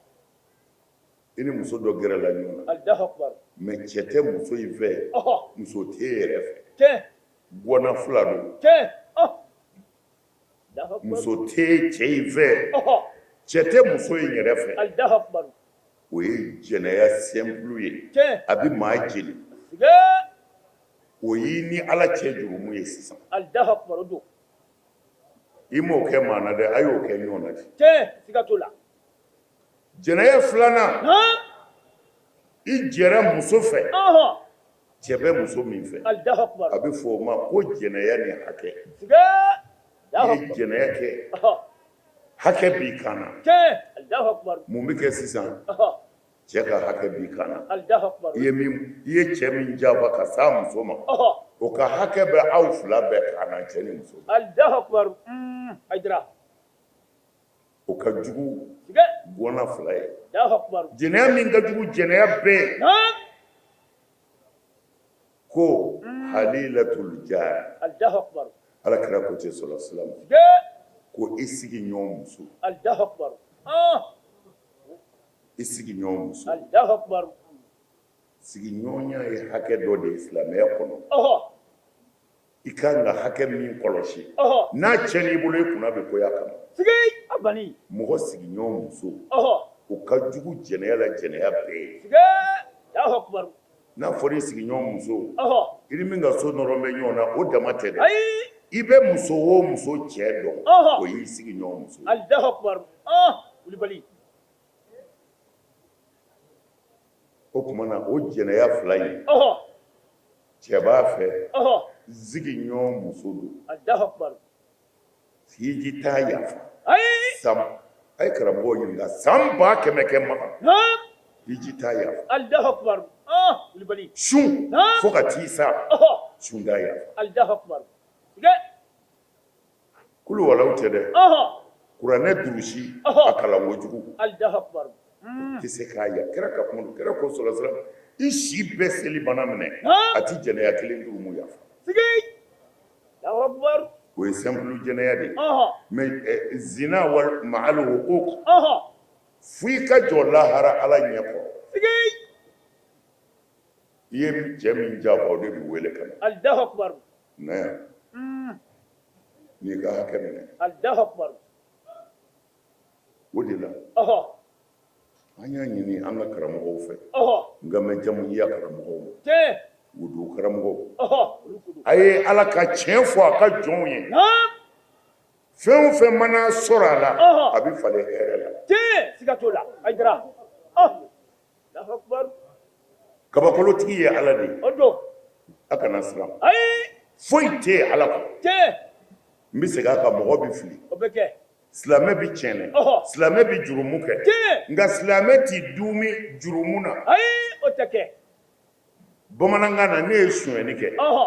i ni muso dɔ gɛrɛla ɲɔgɔn na Allahu akbar. mɛ cɛ tɛ muso in fɛ Aha. muso tɛ e yɛrɛ fɛ Tiɲɛ. bɔnna fila don Tiɲɛ. Ah. Allahu akbar. muso tɛ cɛ in fɛ Aha. cɛ tɛ muso in yɛrɛ fɛ Allahu akbar. o ye jɛnɛya sɛnpulu ye Tiɲɛ. a bɛ maa jeli Siga. o y'i ni ala cɛ jurumu ye sisan Allahu akbar. O don. i m'o kɛ maa na dɛ a y'o kɛ ɲɔgɔn na de Tiɲɛ. Siga t'o la. jɛnɛya filanan Naam. i jɛra muso fɛ Aha. cɛ bɛ muso min fɛ Allahu akbar. a bɛ fɔ o ma ko jɛnɛya ni hakɛ Siga. i Allahu ye akbar. jɛnɛya kɛ Aha. hakɛ b'i kan na Tiɲɛ. Allahu akbar. mun bɛ kɛ sisan Aha. cɛ ka hakɛ b'i kan na Allahu akbar. i ye cɛ min jaba ka s'a muso ma Aha. o ka hakɛ bɛ aw fila bɛɛ kan na cɛ ni muso Allahu akbar. Aidra. o ka jugu Siga. bɔnna fila ye Allahu akbar. jɛnɛya min ka jugu jɛnɛya bɛɛ Naam. ko halilatul jaar Allahu akbar. ala kira ko ten sɔrɔ silamu Siga. ko i sigi ɲɔgɔn muso Allahu akbar. Ah. i sigi ɲɔgɔn muso Allahu akbar. sigiɲɔgɔnya ye hakɛ dɔ de ye silamɛya kɔnɔ Aha. i kan ka hakɛ min kɔlɔsi Aha. n'a cɛn'i bolo i kunna bɛ koya kama Siga. Abani. mɔgɔ sigiɲɔgɔn muso Aha. o ka jugu jɛnɛya la jɛnɛya bɛɛ ye Siga. Allahu akbar. n'a fɔra i sigiɲɔgɔn muso Aha. i ni min ka so nɔrɔ bɛ ɲɔgɔn na o dama tɛ dɛ Ai. i bɛ muso o muso cɛ dɔn Ɔhɔ. o y'i sigiɲɔgɔn muso Allahu akbar. Ah. Wulibali. o tuma na o jɛnɛya fila in Aha. cɛ b'a fɛ Aha. zigi ɲɔgɔn muso don Allahu akbar hiji t'a yafa ai sam a ye karamɔgɔw ɲininka san 100 kɛ makan naam hiji t'a yafa Allahu akbar Kulibali sun Naam. fo ka t'i sa aha sun t'a yafa Allahu akbar sige kulu walaw tɛ dɛ aha kuranɛ durusi Ɔhɔ. a kalan kojugu Allahu akbar tɛ se k'a ya kira ka kuma don kira ko sɔrɔsira i si bɛɛ seli bana minɛ Naam. a ti jɛnɛya kelen duuru mu yafa sige Allahu akbar o ye simple jɛnɛya de ye aha mais zina wal ma'al huquq aha f'i ka jɔ lahara ala ɲɛ kɔrɔ sige i ye cɛ min janfa o de bɛ wele ka na Allahu akbar na yan n'i ka hakɛ minɛ Allahu akbar o de la aha an y'a ɲini an ka karamɔgɔw fɛ aha nka mɛ jamuya karamɔgɔw ma te wudu karamɔgɔw aha ulukudu a ye ala ka tiɲɛ fɔ a ka jɔnw ye naam fɛn o fɛn mana sɔrɔ a la Ɔhɔ. a bɛ falen hɛrɛ la te sigatola aidra Allahu akbar kabakolotigi ye ala de ye odo a kana siran ai foyi tɛ ye ala kɔ te n bɛ segin a kan mɔgɔ bɛ fili obeke silamɛ bɛ tiɲɛ Ɔhɔ. silamɛ bɛ jurumu kɛ te nka silamɛ t'i duumi jurumu na ai oteke bamanankan na ne ye sonyɛni kɛ aha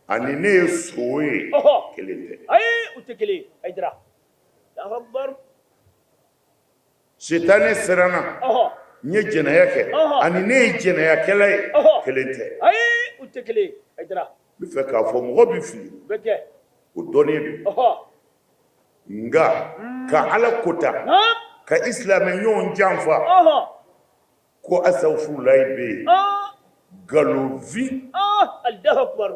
ani ne ye so ye Ɔhɔ. kelen tɛ ai utekele aidra Allahu akbar sitani siranna aha n ye jɛnɛya kɛ Ɔhɔ. ani ne ye jɛnɛyakɛla ye Ɔhɔ. kelen tɛ ai utekele aidra n bɛ fɛ k'a fɔ mɔgɔ bɛ fili beke o dɔnnen don aha nka ka ala kota naam ka isilamɛɲɔgɔnw janfa aha ko asafurulayi bɛ yen galonfi Allahu akbar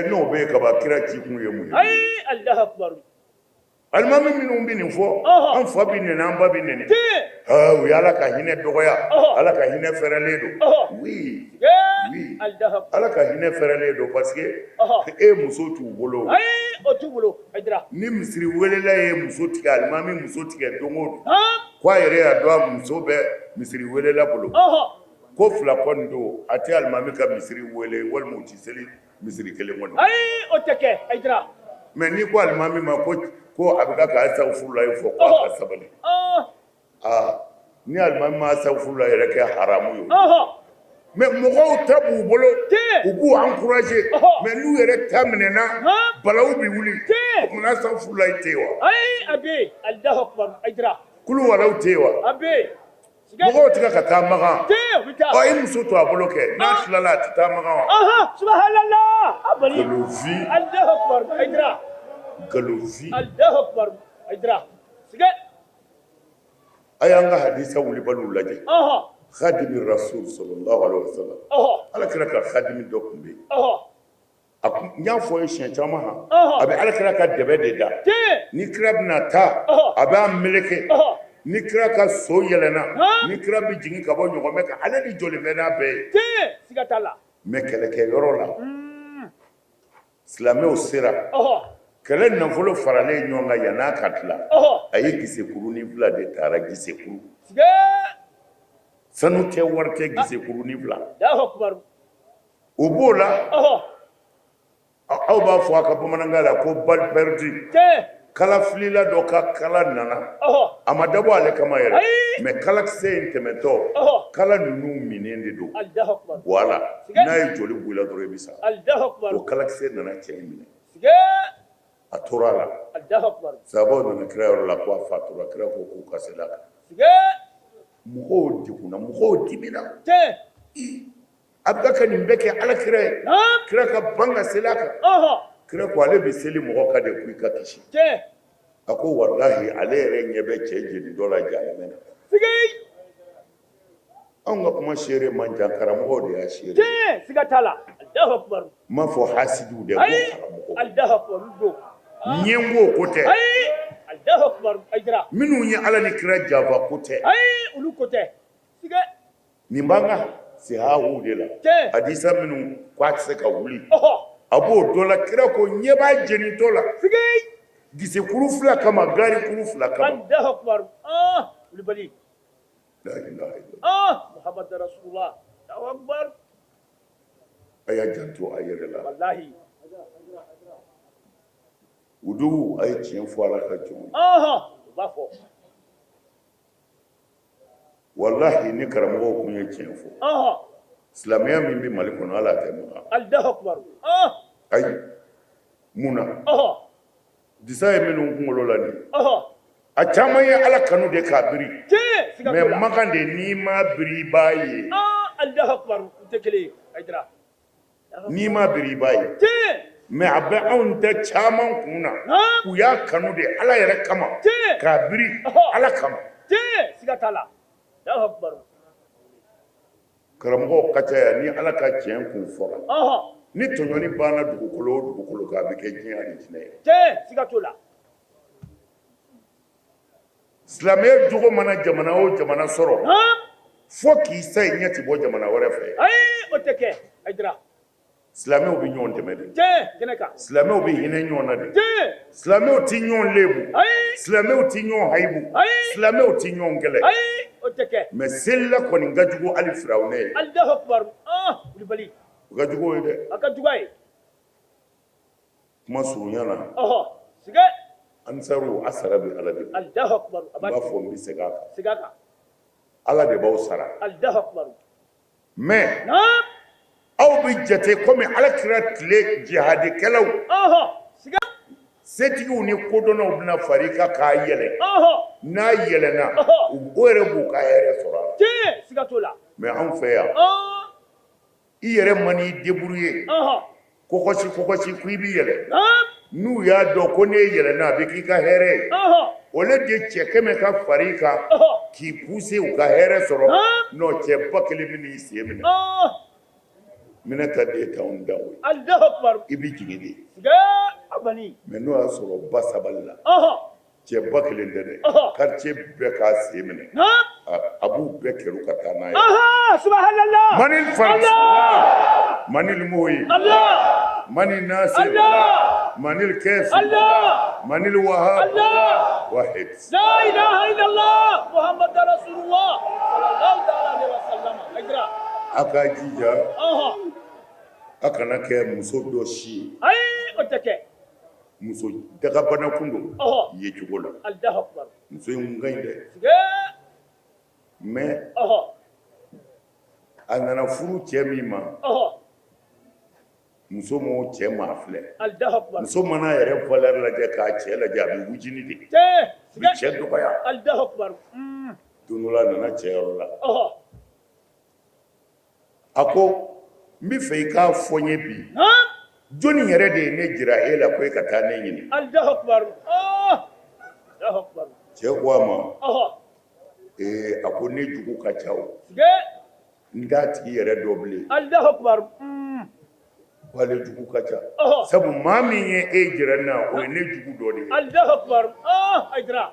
n'o bɛ yen kaba kira ci kun ye mun ye ai Allahu akbar alimami minnu bɛ nin fɔ Ɔhɔ. an fa bɛ nɛni an ba bɛ nɛni te u ye ala ka hinɛ dɔgɔya Ɔhɔ. ala ka hinɛ fɛrɛlen don Ɔhɔ. oui ge Oui. Allahu akbar ala ka hinɛ fɛrɛlen don parce que Ɔhɔ. e muso t'u bolo ai otubulo aidra ni misiri welela ye muso tigɛ alimami muso tigɛ don o don naam ko a yɛrɛ y'a dɔn a muso bɛ misiri welela bolo aha ko fila kɔni don a tɛ alimami ka misiri wele walima u tɛ seli misiri kelen kɔnɔ ai oteke aidra mɛ n'i ko alimami ma ko a bɛ ka asafurulayi fɔ ko a ka sabali ni alimami ma asafurulayi yɛrɛ kɛ haramu ye aha mɛ mɔgɔw ta b'u bolo Tiɲɛ. u b'u encourager Ɔhɔ. mɛ n'u yɛrɛ ta minɛna Hã? balawu bɛ wuli Tiɲɛ. o kumana asafurulayi tɛ yen wa ai abe Allahu akbar aidra kulu walaw tɛ yen wa abe sige mɔgɔw tɛ ka taa magan te bita i muso to a bolo kɛ n'a tilala a tɛ taa magan wa aha subhanallah abali galonfi Allahu akbar aidra galonfi Allahu akbar aidra sige a y'an ka hadisa wulibaliw lajɛ aha khadimi rasul sallallahu alaihi wasallam aha alakira ka khadimi dɔ tun bɛ yen aha n y'a fɔ ye siɲɛ caman Ɔhɔ. a bɛ alakira ka dɛbɛ de da te ni kira bɛna taa Ɔhɔ. a b'a meleke aha ni kira ka so yɛlɛnna Hã? ni kira bɛ jigin ka bɔ ɲɔgɔnmɛ kan ale de jɔlen bɛ n'a bɛɛ ye te sigatala mɛ kɛlɛkɛyɔrɔ la silamɛw sera aha kɛlɛ nafolo faralen ɲɔgɔn kan yan'a ka tila aha a ye gisekuruni fila de taara gisekuru sige sanu tɛ wari tɛ gisekuruni fila Allahu akbar o b'o la aha aw b'a fɔ a ka bamanankan la ko balle perdue te kala filila dɔ ka kala nana aha a ma dabɔ ale kama yɛrɛ Ayi. mɛ kalakisɛ in tɛmɛtɔ Ɔhɔ. kala ninnu minen de don Allahu akbar wala Siga. n'a ye joli bɔ i la dɔrɔn i bɛ sa Allahu akbar o kalakisɛ nana cɛ in minɛ sige a tora a la Allahu akbar sababu nana kira yɔrɔ la ko a fatura kira ko k'u ka sela kan sige mɔgɔw degunna mɔgɔw dimina te a bɛ ka nin bɛɛ kɛ ala kira ye naam kira ka ban ka sela kan aha kira ko ale bɛ seli mɔgɔ ka de ko i ka kisi te a ko walahi ale yɛrɛ ɲɛ bɛ cɛ jeni dɔ la jahanama na sige anw ka kuma seere man jan karamɔgɔw de y'a seere te sigatala Allahu akbar n m'a fɔ hasidiw dɛ ko ai karamɔgɔw Allahu akbar do n ye n ko ko tɛ ai Allahu akbar aidra minnu ye ala ni kira janfa ko tɛ ai ulu kote sige nin b'an ka sihahuw de la Tiɲɛ. hadisa minnu ko a tɛ se ka wuli aha a b'o dɔ la kira ko ɲɛ b'a jenitɔ la sige gisekuru fila kama garikuru fila kama Allahu akbar ulu bali la ilaha illallah Muhammad rasulullah Allahu akbar a y'a janto a yɛrɛ la wallahi udu ay tiɲɛ fɔ ala ka jɔn b'a fɔ wallahi ni karamɔgɔw kun ye tiɲɛ fɔ silamɛya min bɛ Mali kɔnɔ ala tɛ maga Allahu akbar ayi mun na disa ye minnu kunkolo la nin a caman ye ala kanu de k'a biri mais makan de n'i ma biri i b'a ye Allahu akbar u tɛ kelen ye Aidara n'i ma biri i b'a ye mais a bɛ anw tɛ caman kun na u y'a kanu de ala yɛrɛ kama k'a biri ala kama siga t'a la Allahu akbar karamɔgɔw ka ca yan ni ala ka tiɲɛ kun fɔra ni tɔɲɔni banna dugukolo o dugukolo kan a bɛ kɛ diɲɛ ani jinɛ ye siga t'o la silamɛya jogo mana jamana o jamana sɔrɔ fo k'i sa i ɲɛ ti bɔ jamana wɛrɛ fɛ ayi o tɛ kɛ Aidara silamɛw bɛ ɲɔgɔn dɛmɛ de kɛnɛ kan silamɛw bɛ hinɛ ɲɔgɔn na de silamɛw ti ɲɔgɔn lebu silamɛw ti ɲɔgɔn hayibu silamɛw ti ɲɔgɔn kɛlɛ o tɛ kɛ mais selila kɔni ka jugu hali firawunɛ ye Allahu akbar Kulibali o ka jugu ye dɛ a ka jugu a ye kuma surunya na siga ansaru a sara bɛ ala de bolo Allahu akbar n b'a fɔ n bɛ segin a kan siga kan ala de b'aw sara Allahu akbar mais aw bɛ jate komi alakira tile jihadikɛlaw siga setigiw ni kodɔnnaw bɛna fari kan k'a yɛlɛ n'a yɛlɛnna o yɛrɛ b'u ka hɛrɛ sɔrɔ a la siga t'o la mais anw fɛ yan i yɛrɛ man n'i débrouiller kɔkɔsi ko i b'i yɛlɛ n'u y'a dɔn ko n'e yɛlɛnna a bɛ k'i ka hɛrɛ ye o le de cɛ kɛmɛ ka fari kan k'i pousser u ka hɛrɛ sɔrɔ n'o cɛ ba kelen bɛ n'i sen minɛ minɛ ta de ye t'anw da o ye Allahu akbar i bɛ jigin de siga abani mais n'o y'a sɔrɔ ba sabali la cɛ ba kelen tɛ dɛ quartier bɛɛ k'a sen minɛ a b'u bɛɛ kɛlɛ ka taa n'a ye subhanallah manil farsi manil moyi manil nasir manil kes manil wahab wahid la ilaha illallah muhammad rasulullah sallallahu alaihi wasallam Aidara aka jija a kana kɛ muso dɔ si ye ayi o tɛ kɛ muso dagabana kun don ye cogo la Allahu akbar muso in ka ɲi dɛ mais a nana furu cɛ min ma muso m'o cɛ maa filɛ Allahu akbar muso mana yɛrɛ valeur lajɛ k'a cɛ lajɛ a bɛ wujini de a bɛ cɛ dɔgɔya Allahu akbar don dɔ la a nana cɛ yɔrɔ la a ko n bɛ fɛ i k'a fɔ n ye bi jɔnni yɛrɛ de ye ne jira e la ko e ka taa ne ɲini Allahu akbar Allahu akbar cɛ ko a ma a ko ne jugu ka ca o n t'a tigi yɛrɛ dɔ bilen Allahu akbar k'ale jugu ka ca sabu maa min ye e jira n na o ye ne jugu dɔ de ye Allahu akbar Aidara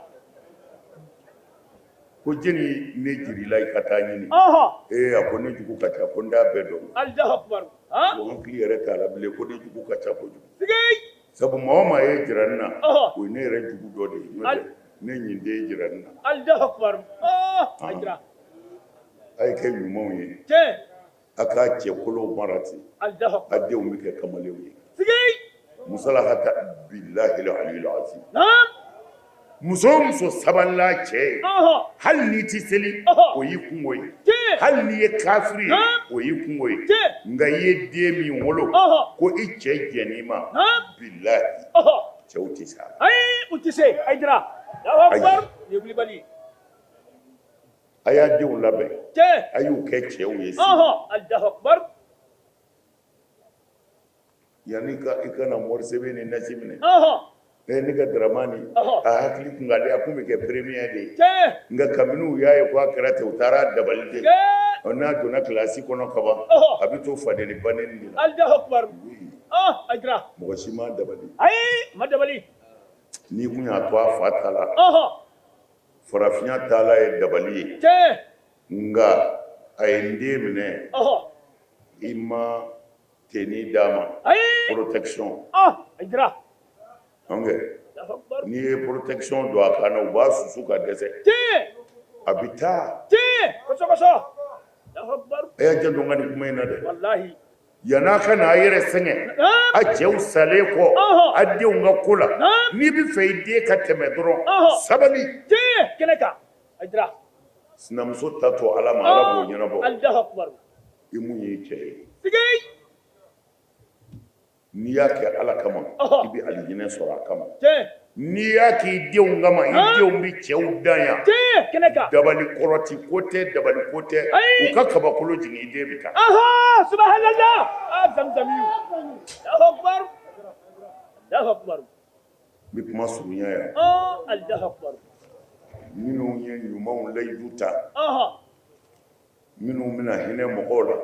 ko jeni ne jirila i ka taa ɲini a ko ne jugu ka ca ko n t'a bɛɛ dɔn Allahu akbar ko hakili yɛrɛ t'a la bilen ko ne jugu ka ca kojugu sabu maa o maa ye jira n na o ye ne yɛrɛ jugu dɔ de ye n'o tɛ ne ɲin den jira n na Allahu akbar Aidara a ye kɛ ɲumanw ye a k'a cɛkolow mara ten a denw bɛ kɛ kamalenw ye musalahata billahi al-aliyyil azim muso o muso sabalila cɛ ye hali n'i ti seli o y'i kungo ye hali n'i ye kafiri ye o y'i kungo ye nka i ye den min wolo ko i cɛ jɛn'i ma billahi cɛw tɛ se a la ayi u tɛ se Aidara Allahu akbar ye Kulibali a y'a denw labɛn a y'u kɛ cɛw ye Allahu akbar yanni i kana morisebe ni nasi minɛ ne ka Daramani a hakili kun k'ale a kun bɛ kɛ premier de ye nka kabini u y'a ye ko a kɛra ten u taara dabali de n'a donna kilasi kɔnɔ kaban a bɛ to fadeni baneni de la Allahu akbar Aidara mɔgɔ si ma dabali ayi ma dabali n'i kun y'a to a fa ta la farafinya taala ye dabali ye nka a ye n den minɛ i ma teni d'a ma protection Aidara n'i ye protection don a kan na u b'a susu ka dɛsɛ a bɛ taa kosɔn a y'a janto n ka nin kuma in na dɛ wallahi yan'a ka n'a yɛrɛ sɛgɛn a cɛw salen kɔ a denw ka ko la n'i bɛ fɛ i den ka tɛmɛ dɔrɔn sabali kɛnɛ kan Aidara sinamuso ta to Ala ma Ala b'o ɲɛnabɔ Allahu akbar i mun ye cɛ ye sigi n'i y'a kɛ Ala kama i bɛ alijinɛ sɔrɔ a kama tiɲɛ n'i y'a k'i denw kama i denw bɛ cɛw dan yan kɛnɛ kan dabali kɔrɔti ko tɛ dabali ko tɛ u ka kabakolo jigin i den bɛ taa subhanallah zamzamiyu Allahu akbar Allahu akbar n bɛ kuma surunya yan Allahu akbar minnu ye ɲumanw layidu ta minnu bɛna hinɛ mɔgɔw la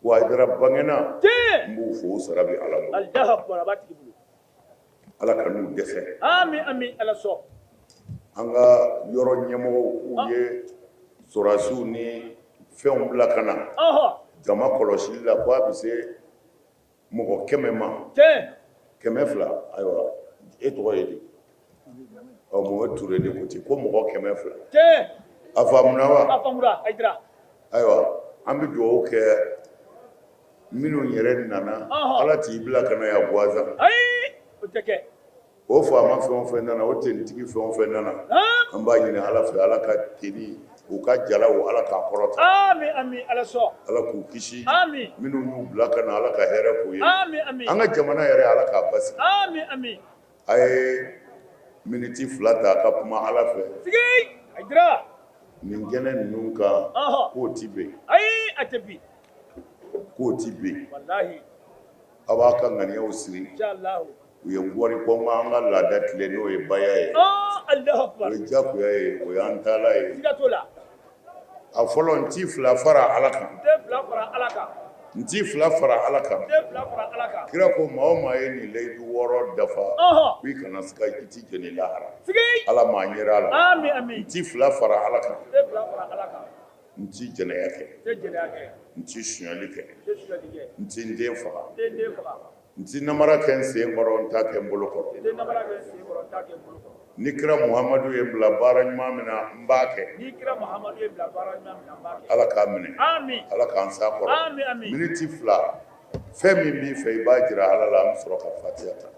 wa Aidara bangena n b'u fo u sara bɛ Ala bolo Allahu akbar a b'a tigi bolo Ala ka n'u dɛsɛ amin amin Ala sɔn an ka yɔrɔ ɲɛmɔgɔw k'u ye sɔrɔdasiw ni fɛnw bila ka na jama kɔlɔsili la ko a bɛ se mɔgɔ 100 ma 200 ayiwa e tɔgɔ ye di Mohamed Ture de ko ten ko mɔgɔ 200 a faamuna wa a faamuna Aidara ayiwa an bɛ dugawu kɛ minnu yɛrɛ nana Ala t'i bila ka na yan gansan o tɛ kɛ o faama fɛn o fɛn nana o tentigi fɛn o fɛn nana an b'a ɲini Ala fɛ Ala ka teni u ka jalaw Ala k'a kɔrɔta amin amin Ala sɔn Ala k'u kisi amin minnu y'u bila ka na Ala ka hɛrɛ k'u ye amin amin an ka jamana yɛrɛ Ala k'a basigi amin amin a ye miniti 2 ta a ka kuma Ala fɛ sigi Aidara nin kɛnɛ ninnu kan k'o ti bɛn ayi a tɛ bi k'o ti bɛn wallahi a b'a ka ŋaniyaw siri inshallah u ye wari bɔ an ka laada tile n'o ye baya ye Allahu akbar o ye jagoya ye o y'an taala ye siga t'o la a fɔlɔ n ti 2 fara Ala kan n tɛ 2 fara Ala kan n ti 2 fara Ala kan n tɛ 2 fara Ala kan kira ko maa o maa ye nin layidu 6 dafa i kana se ka i ti jɛni lahara sigi Ala m'a ɲɛra a la amin amin n ti 2 fara Ala kan n tɛ 2 fara Ala kan n ti jɛnɛya kɛ n tɛ jɛnɛya kɛ n ti suɲɛli kɛ n tɛ suyali kɛ n ti n den faga n tɛ n den faga n ti namara kɛ n sen kɔrɔ n t'a kɛ n bolo kɔrɔ n tɛ namara kɛ n sen kɔrɔ n t'a kɛ n bolo kɔrɔ ni kira Muhamadu ye n bila baara ɲuman min na n b'a kɛ ni kira Muhamadu ye bila baara ɲuman min na n b'a kɛ Ala k'a minɛ amin Ala k'an s'a kɔrɔ amin amin miniti 2 fɛn min b'i fɛ i b'a jira Ala la an bɛ sɔrɔ ka Fatiha ta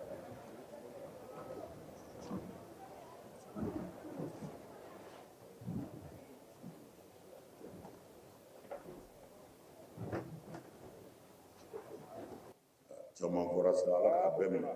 caman fɔra sa Ala k'a bɛɛ minɛ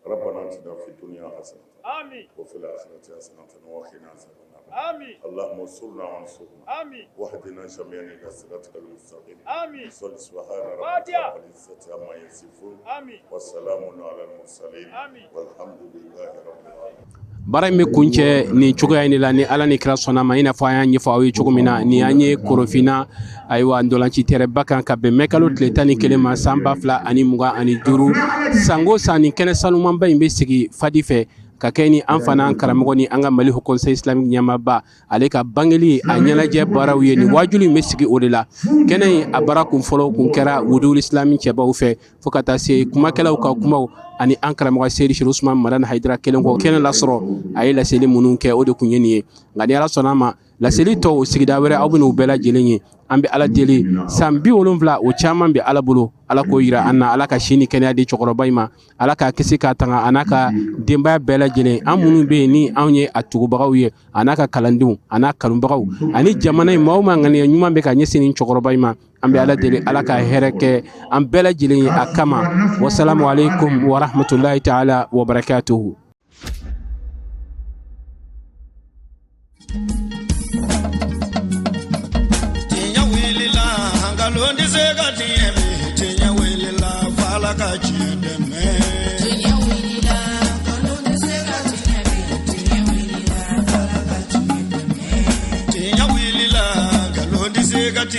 ربنا اتنا في الدنيا حسنة آمين وفي الآخرة حسنة وقنا عذاب النار آمين اللهم انصرنا وانصرنا آمين واهدنا جميعا إلى صراطك المستقيم آمين صل سبحان ربك فاتحة. رب العزة عما يصفون آمين والسلام على المرسلين آمين. والحمد لله رب العالمين. bara in bɛ kuncɛ nin cogoya in de la ni Ala ni kira sɔnna ma i n'a fɔ an y'a ɲɛfɔ aw ye cogo min na ni an ye korofina ayiwa ndolanci tɛrɛba kan ka bɛn mɛkalo tile 11 ma san 2025 sango san ni kɛnɛ sanumanba in bɛ sigi fadi fɛ ka kɛ ni an fana karamɔgɔ ni an ka Mali Haut Conseil Islamique ɲɛmaaba ale ka bangeli a ɲɛnajɛ baaraw ye ni waajuli in bɛ sigi o de la kɛnɛ in a baara kun fɔlɔ kun kɛra Wudul Islami cɛbaw fɛ fo ka taa se kumakɛlaw ka kumaw ani an karamɔgɔ Seydi Sheikh Usman Madani Haidara kelen kɔ kɛnɛ lasɔrɔ a ye laseli minnu kɛ o de kun ye nin ye nka ni Ala sɔnna a ma laseli tɔw sigida wɛrɛ aw bɛ n'u bɛɛ lajɛlen ye an bɛ Ala deli san 70 o caman bɛ Ala bolo Ala k'o yira an na Ala ka si ni kɛnɛya di cɛkɔrɔba in ma Ala k'a kisi k'a tanga a n'a ka denbaya bɛɛ lajɛlen an minnu bɛ yen ni anw ye a tugubagaw ye a n'a ka kalandenw a n'a kanubagaw ani jamana in maa o maa ŋaniya ɲuman bɛ ka ɲɛsin nin cɛkɔrɔba in ma an bɛ Ala deli Ala ka hɛrɛ kɛ an bɛɛ lajɛlen ye a kama wasalamu alaikum wa rahmatulahi ta'ala wa barakatuhu. Got